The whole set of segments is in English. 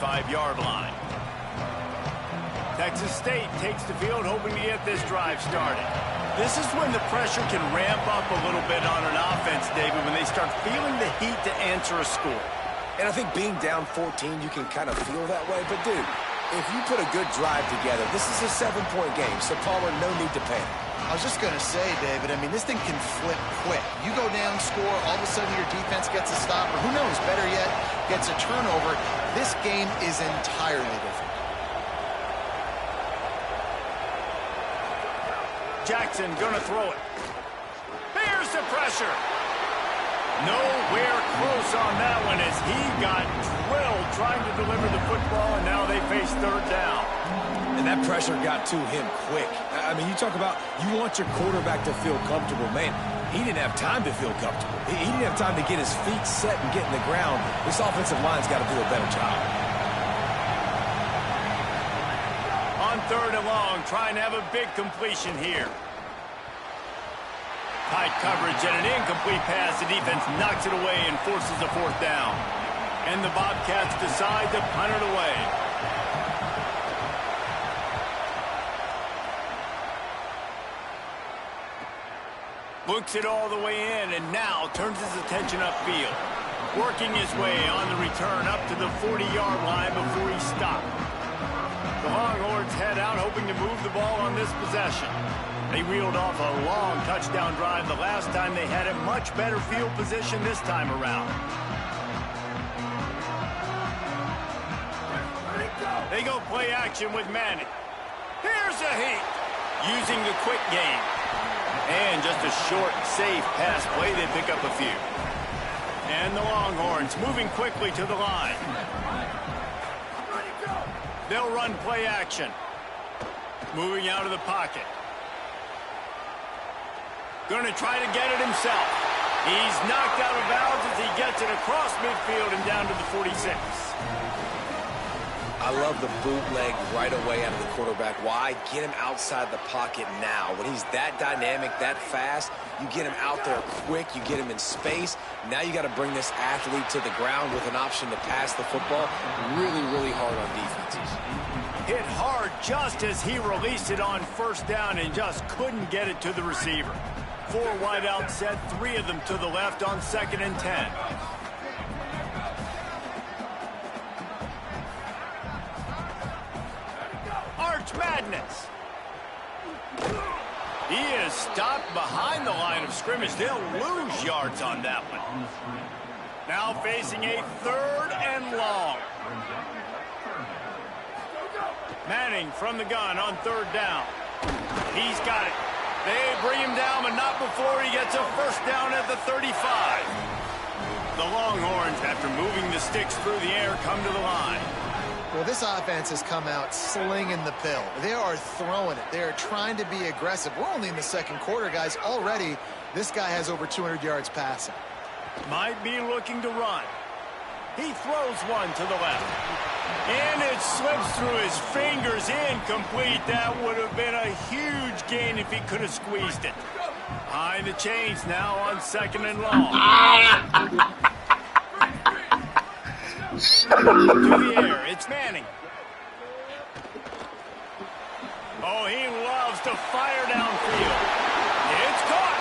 5-yard line. Texas State takes the field, hoping to get this drive started. This is when the pressure can ramp up a little bit on an offense, David, when they start feeling the heat to answer a score. And I think being down 14, you can kind of feel that way. But, dude, if you put a good drive together, this is a 7-point game. So, Palmer, no need to panic. I was just going to say, David, I mean, this thing can flip quick. You go down, score, all of a sudden your defense gets a stop, or who knows, better yet, gets a turnover. This game is entirely different. Jackson gonna throw it. There's the pressure. Nowhere close on that one as he got drilled trying to deliver the football, and now they face third down. And that pressure got to him quick. I mean, you talk about you want your quarterback to feel comfortable. Man, he didn't have time to feel comfortable. He didn't have time to get his feet set and get in the ground. This offensive line's got to do a better job. On third and long, trying to have a big completion here. Tight coverage and an incomplete pass. The defense knocks it away and forces a fourth down. And the Bobcats decide to punt it away. Looks it all the way in and now turns his attention upfield. Working his way on the return up to the 40-yard line before he stopped. The Longhorns head out hoping to move the ball on this possession. They reeled off a long touchdown drive the last time they had a much better field position this time around. They go play action with Manning. Here's a heat. Using the quick game. And just a short, safe pass play, they pick up a few. And the Longhorns moving quickly to the line. They'll run play action. Moving out of the pocket. Going to try to get it himself. He's knocked out of bounds as he gets it across midfield and down to the 46. I love the bootleg right away out of the quarterback. Why? Get him outside the pocket now. When he's that dynamic, that fast, you get him out there quick, you get him in space. Now you got to bring this athlete to the ground with an option to pass the football. Really, really hard on defenses. Hit hard just as he released it on first down and just couldn't get it to the receiver. 4 wideouts set, 3 of them to the left on 2nd and 10. Arch Madness. He is stopped behind the line of scrimmage. They'll lose yards on that one. Now facing a 3rd and long. Manning from the gun on 3rd down. He's got it. They bring him down, but not before he gets a first down at the 35. The Longhorns, after moving the sticks through the air, come to the line. Well, this offense has come out slinging the pill. They are throwing it. They are trying to be aggressive. We're only in the 2nd quarter, guys. Already, this guy has over 200 yards passing. Might be looking to run. He throws one to the left. And it slips through his fingers, incomplete. That would have been a huge gain if he could have squeezed it. Behind the chains now on 2nd and long. To the air, it's Manning. Oh, he loves to fire downfield. It's caught.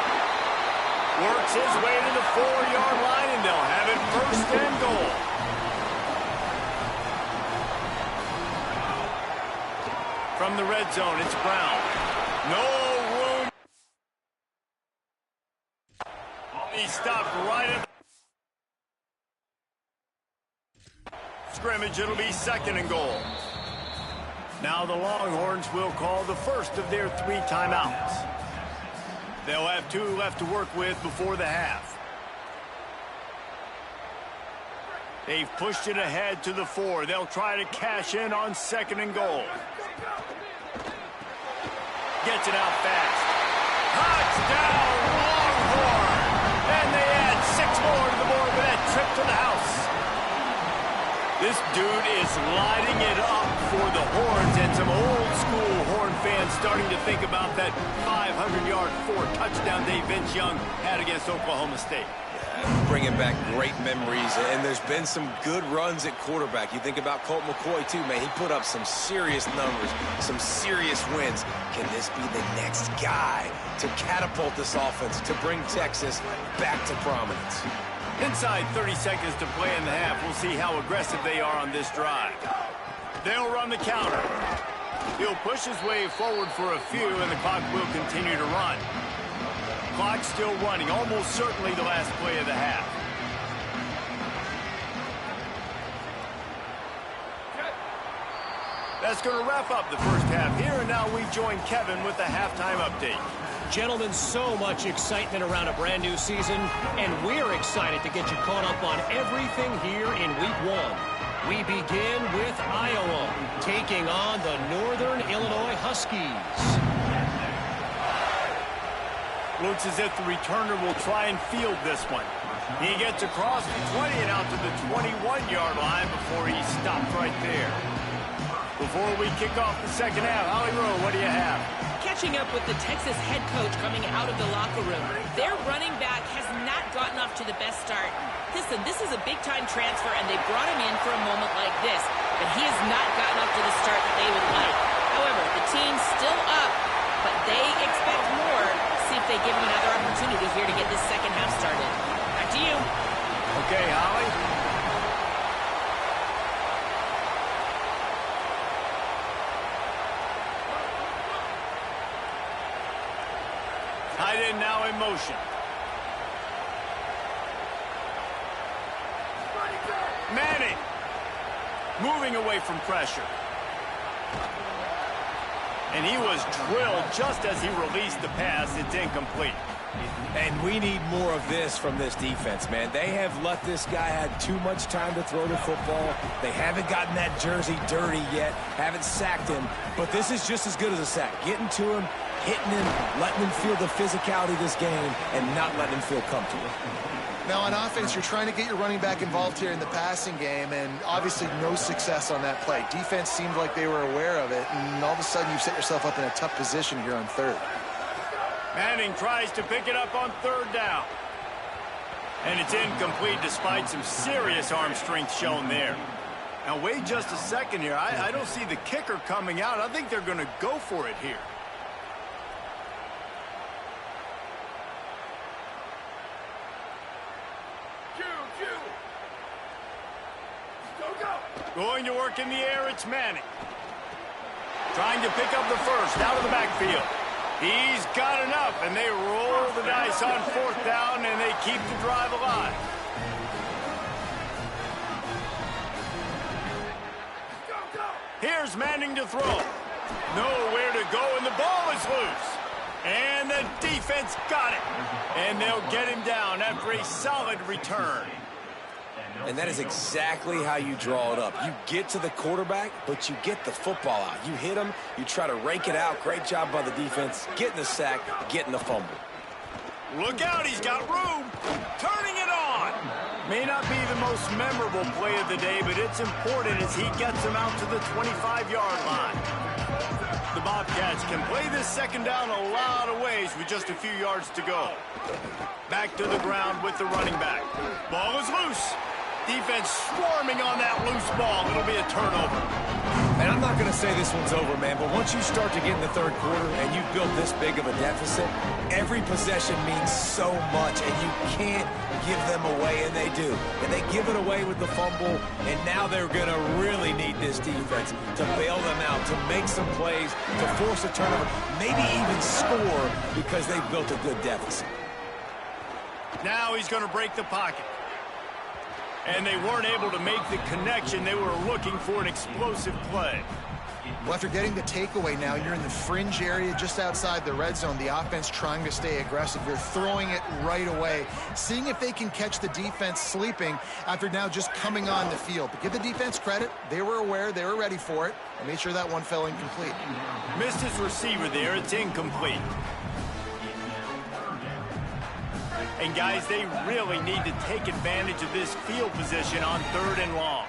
Works his way to the 4-yard line, and they'll have it 1st and goal. From the red zone, it's Brown. No room. He stopped right at scrimmage. It'll be 2nd and goal. Now the Longhorns will call the first of their 3 timeouts. They'll have 2 left to work with before the half. They've pushed it ahead to the 4. They'll try to cash in on 2nd and goal. Gets it out fast. Touchdown, Longhorn! And they add 6 more to the board with that trip to the house. This dude is lighting it up for the Horns, and some old-school Horn fans starting to think about that 500-yard 4-touchdown day Vince Young had against Oklahoma State. bringing back great memories, and there's been some good runs at quarterback. You think about Colt McCoy, too, man. He put up some serious numbers, some serious wins. Can this be the next guy to catapult this offense, to bring Texas back to prominence? Inside 30 seconds to play in the half. We'll see how aggressive they are on this drive. They'll run the counter. He'll push his way forward for a few, and the clock will continue to run. Clock still running, almost certainly the last play of the half. That's going to wrap up the first half here, and now we join Kevin with the halftime update. Gentlemen, so much excitement around a brand new season, and we're excited to get you caught up on everything here in Week 1. We begin with Iowa taking on the Northern Illinois Huskies. Looks as if the returner will try and field this one. He gets across the 20 and out to the 21-yard line before he stopped right there. Before we kick off the second half, Holly Rowe, what do you have? Catching up with the Texas head coach coming out of the locker room. Their running back has not gotten off to the best start. Listen, this is a big-time transfer, and they brought him in for a moment like this, but he has not gotten off to the start that they would like. However, the team's still up, but they expect more. See if they give him another opportunity here to get this second half started. Back to you. Okay, Holly. Tight end now in motion. Manning moving away from pressure. And he was drilled just as he released the pass. It's incomplete. And we need more of this from this defense, man. They have let this guy have too much time to throw the football. They haven't gotten that jersey dirty yet, haven't sacked him. But this is just as good as a sack. Getting to him, hitting him, letting him feel the physicality of this game, and not letting him feel comfortable. Now, on offense, you're trying to get your running back involved here in the passing game, and obviously no success on that play. Defense seemed like they were aware of it, and all of a sudden you've set yourself up in a tough position here on third. Manning tries to pick it up on third down. And it's incomplete despite some serious arm strength shown there. Now, wait just a second here. I don't see the kicker coming out. I think they're going to go for it here. Going to work in the air, it's Manning. Trying to pick up the first, out of the backfield. He's got enough, and they roll the dice on fourth down, and they keep the drive alive. Here's Manning to throw. Nowhere to go, and the ball is loose. And the defense got it. And they'll get him down after a solid return. And that is exactly how you draw it up. You get to the quarterback, but you get the football out. You hit him, you try to rake it out. Great job by the defense, getting the sack, getting the fumble. Look out, he's got room. Turning it on. May not be the most memorable play of the day, but it's important as he gets him out to the 25-yard line. The Bobcats can play this second down a lot of ways with just a few yards to go. Back to the ground with the running back. Ball is loose. Defense swarming on that loose ball. It'll be a turnover. And I'm not going to say this one's over, man, but once you start to get in the third quarter and you've built this big of a deficit, every possession means so much, and you can't give them away, and they do. And they give it away with the fumble, and now they're going to really need this defense to bail them out, to make some plays, to force a turnover, maybe even score because they've built a good deficit. Now he's going to break the pocket. And they weren't able to make the connection. They were looking for an explosive play. Well, after getting the takeaway now, you're in the fringe area just outside the red zone. The offense trying to stay aggressive. They're throwing it right away, seeing if they can catch the defense sleeping after now just coming on the field. But give the defense credit. They were aware. They were ready for it. And made sure that one fell incomplete. Missed his receiver there. It's incomplete. And, guys, they really need to take advantage of this field position on third and long.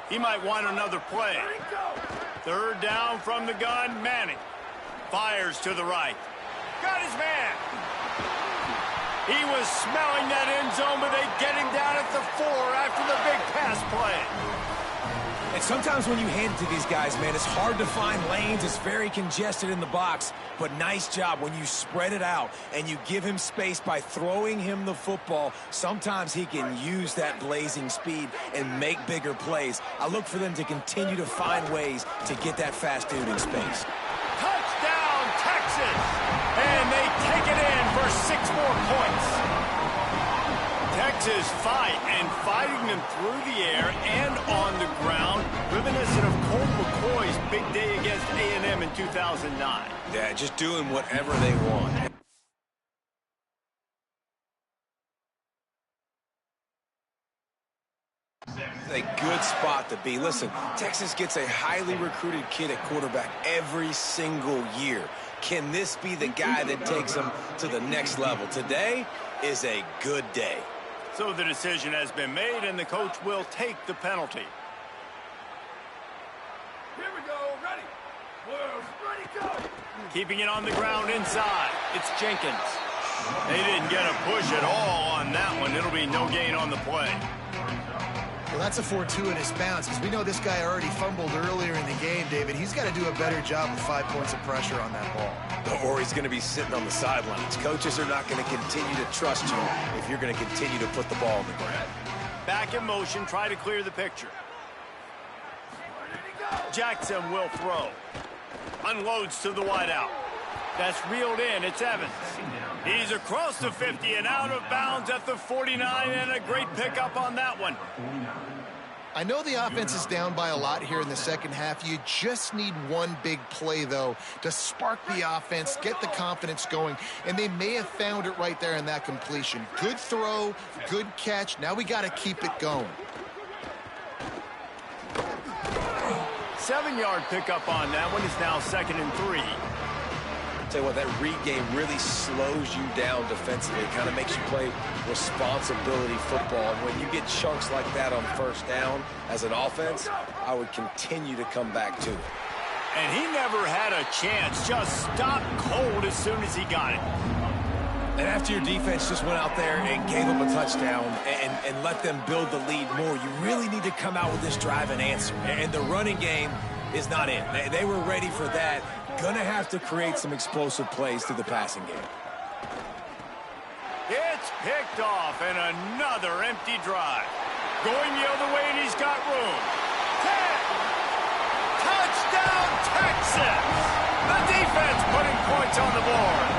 He might want another play. Third down from the gun, Manning. Fires to the right. Got his man. He was smelling that end zone, but they get him down at the 4 after the big pass play. And sometimes when you hand it to these guys, man, it's hard to find lanes. It's very congested in the box. But nice job when you spread it out and you give him space by throwing him the football. Sometimes he can use that blazing speed and make bigger plays. I look for them to continue to find ways to get that fast dude in space. Touchdown, Texas! And they take it in for 6 more points. Texas fighting them through the air and on the ground, reminiscent of Colt McCoy's big day against A&M in 2009. Yeah, just doing whatever they want. A good spot to be. Listen, Texas gets a highly recruited kid at quarterback every single year. Can this be the guy that takes them to the next level? Today is a good day. So the decision has been made, and the coach will take the penalty. Here we go. Ready. Ready, go. Keeping it on the ground inside. It's Jenkins. They didn't get a push at all on that one. It'll be no gain on the play. Well, that's a fortuitous bounce, because we know this guy already fumbled earlier in the game, David. He's got to do a better job with 5 points of pressure on that ball. Or he's going to be sitting on the sidelines. Coaches are not going to continue to trust you if you're going to continue to put the ball on the ground. Back in motion, try to clear the picture. Jackson will throw. Unloads to the wideout. That's reeled in. It's Evans. He's across the 50 and out of bounds at the 49, and a great pickup on that one. I know the offense is down by a lot here in the second half. You just need one big play, though, to spark the offense, get the confidence going, and they may have found it right there in that completion. Good throw, good catch. Now we got to keep it going. 7-yard pickup on that one. Is now 2nd and 3. Tell you what, that read game really slows you down defensively. It kind of makes you play responsibility football. And when you get chunks like that on first down as an offense, I would continue to come back to it. And he never had a chance. Just stopped cold as soon as he got it. And after your defense just went out there and gave them a touchdown and let them build the lead more, you really need to come out with this drive and answer. And the running game is not in. They were ready for that. Gonna have to create some explosive plays through the passing game. It's picked off, and another empty drive. Going the other way, and he's got room. 10. Touchdown, Texas! The defense putting points on the board.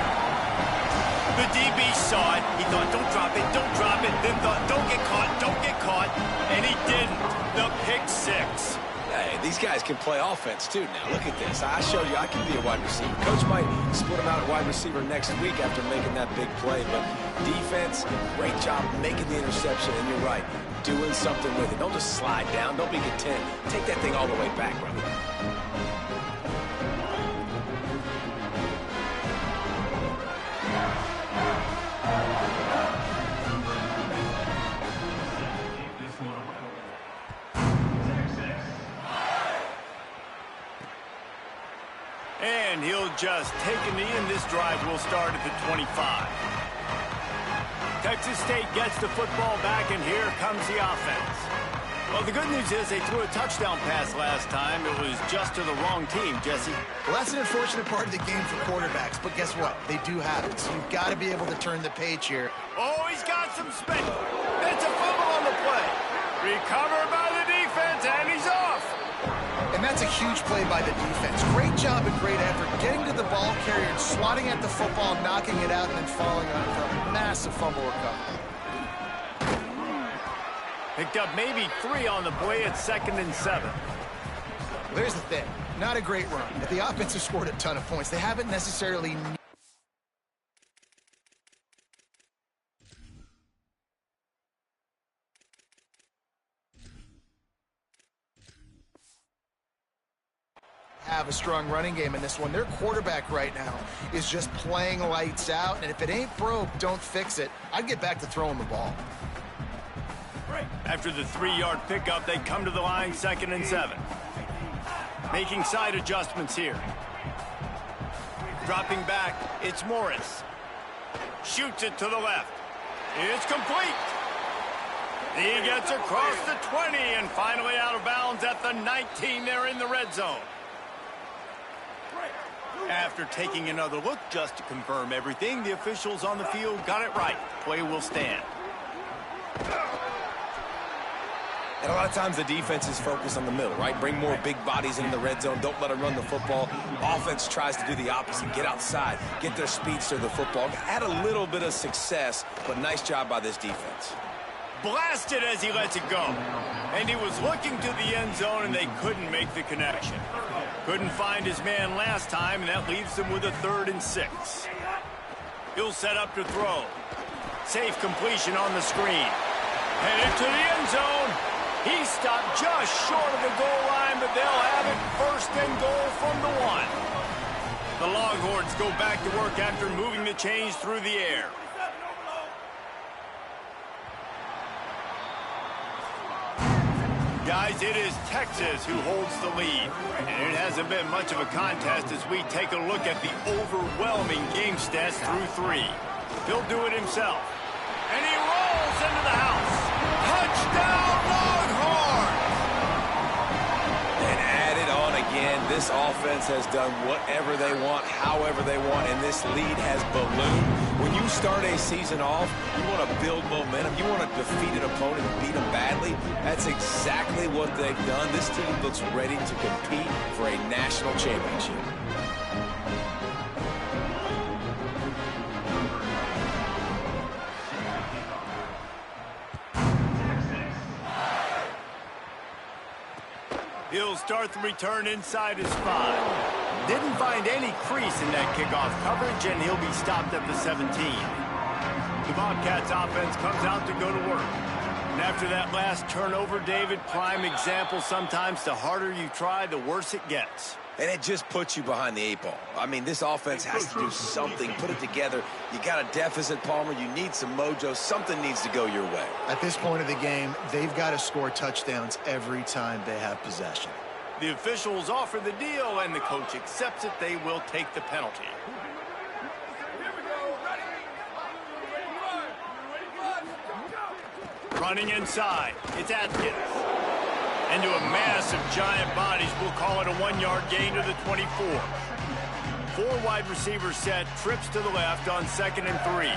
The DB saw it. He thought, don't drop it, don't drop it. Then thought, don't get caught, and he didn't. The pick 6. Hey, these guys can play offense, too, now. Look at this. I showed you I can be a wide receiver. Coach might split him out at wide receiver next week after making that big play. But defense, great job making the interception. And you're right, doing something with it. Don't just slide down. Don't be content. Take that thing all the way back, brother. And he'll just take a knee, and this drive will start at the 25. Texas State gets the football back, and here comes the offense. Well, the good news is they threw a touchdown pass last time. It was just to the wrong team, Jesse. Well, that's an unfortunate part of the game for quarterbacks, but guess what? They do have it, so you've got to be able to turn the page here. Oh, he's got some space. It's a fumble on the play. Recovered by the defense, and he's off. And that's a huge play by the defense. Great job and great effort getting to the ball carrier and swatting at the football, knocking it out, and then falling on it for a massive fumble recovery. Picked up maybe 3 on the play at 2nd and 7. Well, here's the thing. Not a great run, but the offense has scored a ton of points. They haven't necessarily... have a strong running game in this one. Their quarterback right now is just playing lights out, and if it ain't broke, don't fix it. I'd get back to throwing the ball. After the 3-yard pickup, they come to the line, 2nd and 7. Making side adjustments here. Dropping back, it's Morris. Shoots it to the left. It's complete. He gets across the 20 and finally out of bounds at the 19. They're in the red zone. After taking another look just to confirm everything, the officials on the field got it right. Play will stand. And a lot of times the defense is focused on the middle, right? Bring more big bodies into the red zone. Don't let them run the football. Offense tries to do the opposite. Get outside. Get their speeds to the football. Had a little bit of success, but nice job by this defense. Blasted as he lets it go. And he was looking to the end zone, and they couldn't make the connection. Couldn't find his man last time, and that leaves them with a 3rd and 6. He'll set up to throw. Safe completion on the screen. Headed to the end zone. He stopped just short of the goal line, but they'll have it 1st and goal from the 1. The Longhorns go back to work after moving the chains through the air. Guys, it is Texas who holds the lead. And it hasn't been much of a contest as we take a look at the overwhelming game stats through 3. He'll do it himself. And he rolls into the house. Touchdown, Longhorns! And add it on again. This offense has done whatever they want, however they want, and this lead has ballooned. When you start a season off, you want to build momentum. You want to defeat an opponent and beat them badly. That's exactly what they've done. This team looks ready to compete for a national championship. He'll start the return inside his 5. Didn't find any crease in that kickoff coverage, and he'll be stopped at the 17. The Bobcats offense comes out to go to work. And after that last turnover, David, prime example, sometimes the harder you try, the worse it gets. And it just puts you behind the 8 ball. I mean, this offense has to do something, put it together. You got a deficit, Palmer. You need some mojo. Something needs to go your way. At this point of the game, they've got to score touchdowns every time they have possession. The officials offer the deal, and the coach accepts it. They will take the penalty. Running inside, it's Atkins. Into a mass of giant bodies, we'll call it a 1-yard gain to the 24. 4 wide receivers set, trips to the left on 2nd and 3.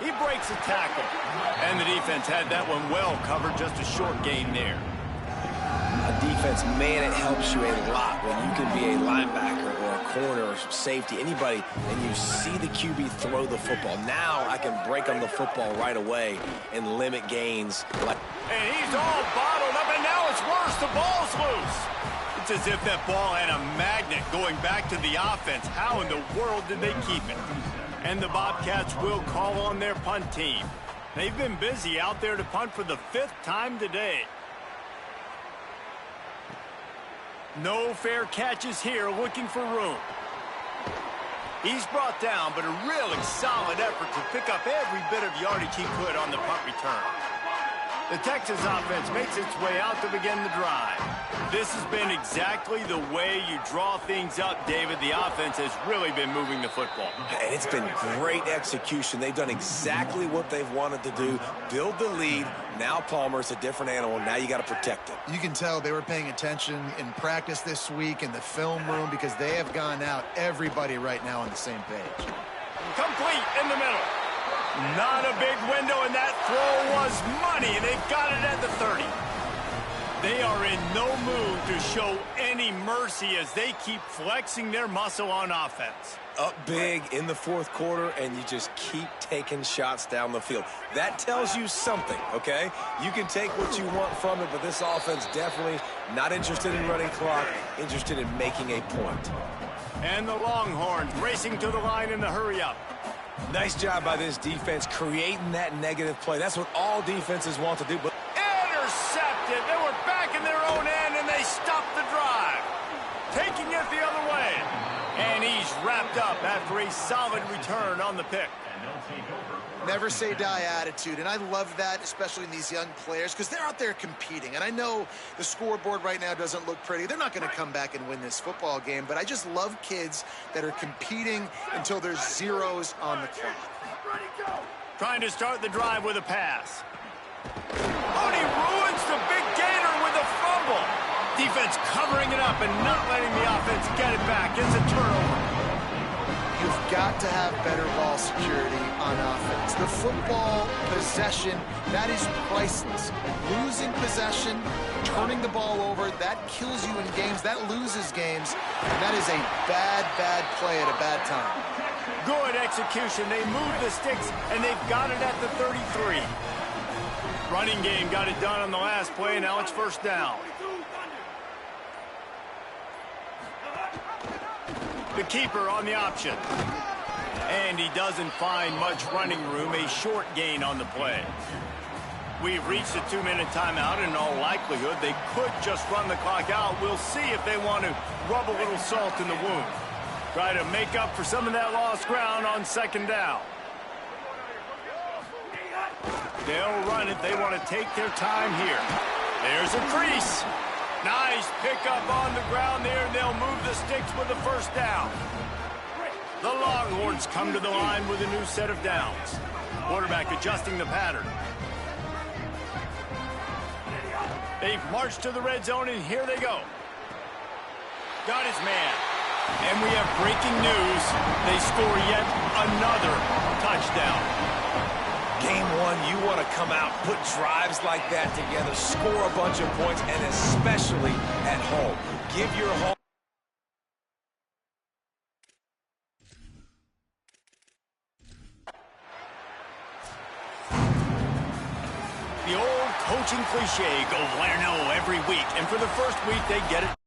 He breaks a tackle, and the defense had that one well covered, just a short gain there. A defense, man, it helps you a lot when you can be a linebacker or a corner or safety, anybody, and you see the QB throw the football. Now I can break on the football right away and limit gains. And he's all bottled up, and now it's worse. The ball's loose. It's as if that ball had a magnet going back to the offense. How in the world did they keep it? And the Bobcats will call on their punt team. They've been busy out there to punt for the 5th time today. No fair catches here, looking for room. He's brought down, but a really solid effort to pick up every bit of yardage he could on the punt return. The Texas offense makes its way out to begin the drive. This has been exactly the way you draw things up, David. The offense has really been moving the football. And it's been great execution. They've done exactly what they've wanted to do. Build the lead. Now Palmer's a different animal. Now you got to protect it. You can tell they were paying attention in practice this week in the film room because they have gone out, everybody right now on the same page. Complete in the middle. Not a big window, and that throw was money, and they've got it at the 30. They are in no mood to show any mercy as they keep flexing their muscle on offense. Up big in the 4th quarter, and you just keep taking shots down the field. That tells you something, okay? You can take what you want from it, but this offense definitely not interested in running clock, interested in making a point. And the Longhorns racing to the line in the hurry-up. Nice job by this defense creating that negative play. That's what all defenses want to do. But intercepted. They were back in their own end, and they stopped the drive. Taking it the other way. And he's wrapped picked up after a solid return on the pick. Never say die attitude, and I love that, especially in these young players, because they're out there competing. And I know the scoreboard right now doesn't look pretty. They're not going to come back and win this football game, but I just love kids that are competing until there's zeros on the clock. Ready, go! Trying to start the drive with a pass. Oh, and he ruins the big gainer with a fumble. Defense covering it up and not letting the offense get it back. It's a turnover. You've got to have better ball security on offense. The football possession, that is priceless. Losing possession, turning the ball over, that kills you in games. That loses games. And that is a bad, bad play at a bad time. Good execution. They moved the sticks, and they've got it at the 33. Running game got it done on the last play, and now it's first down. The keeper on the option. And he doesn't find much running room, a short gain on the play. We've reached a 2-minute timeout, and in all likelihood, they could just run the clock out. We'll see if they want to rub a little salt in the wound. Try to make up for some of that lost ground on second down. They'll run it. They want to take their time here. There's a crease. Nice pickup on the ground there, and they'll move the sticks with the first down. The Longhorns come to the line with a new set of downs. Quarterback adjusting the pattern. They've marched to the red zone, and here they go. Got his man. And we have breaking news. They score yet another touchdown. Game one, you want to come out, put drives like that together, score a bunch of points, and especially at home. Give your home. The old coaching cliche, go win or no every week. And for the first week, they get it.